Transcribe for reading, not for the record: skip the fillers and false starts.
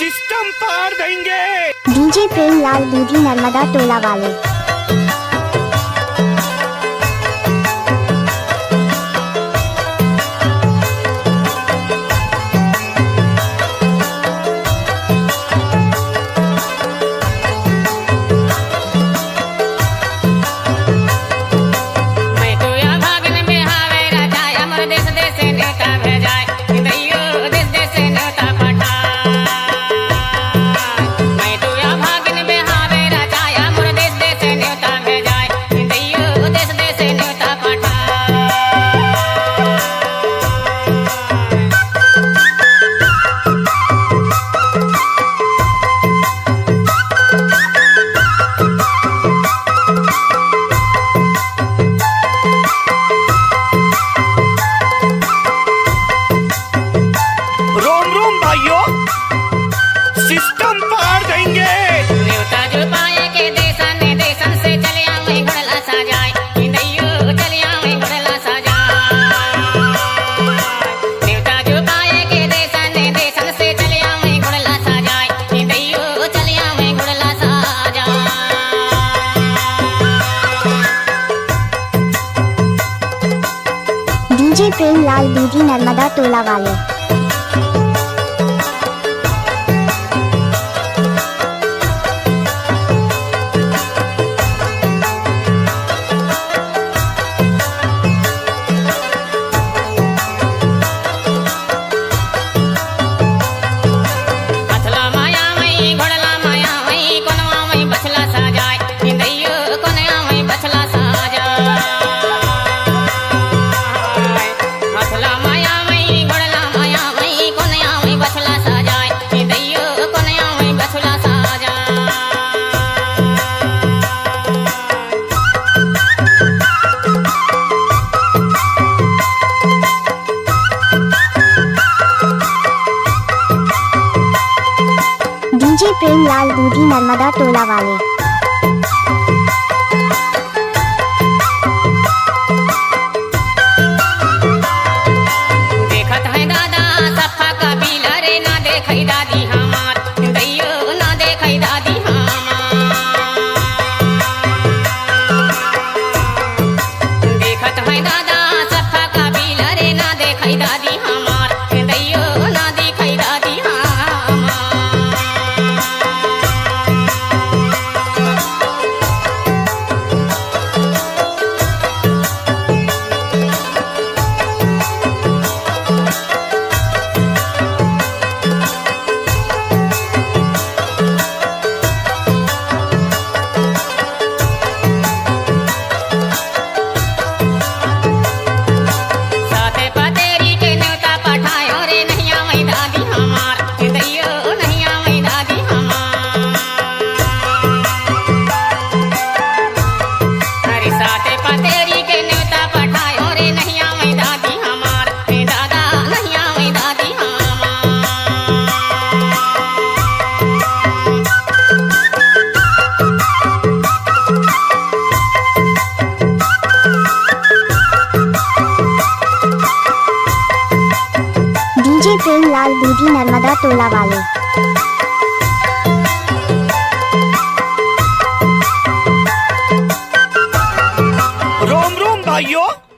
System पार देंगे। DJ प्रेम लाल दूधी नर्मदा टोला वाले। System पार देंगे। न्योता जो पाए के देशन देशन से चले आवे घोड़ला सजाए दैयो चले आवे घोड़ला सजाए। न्योता जो पाए के देशन देशन से चले आवे घोड़ला सजाए दैयो चले आवे घोड़ला सजाए। डीजे प्रेम लाल दूधी नर्मदा टोला वाले। डीजे प्रेम लाल दूधी नर्मदा टोला वाले। देखत है दादा सफा कबीला रे ना देखई दादी हमार दैयो ना देखई दादी हमार। देखत है दादा सफा कबीला रे ना देखई दादी हमार दैयो ना देखई दादी हमार। डीजे प्रेम लाल दूधी नर्मदा टोला वाले।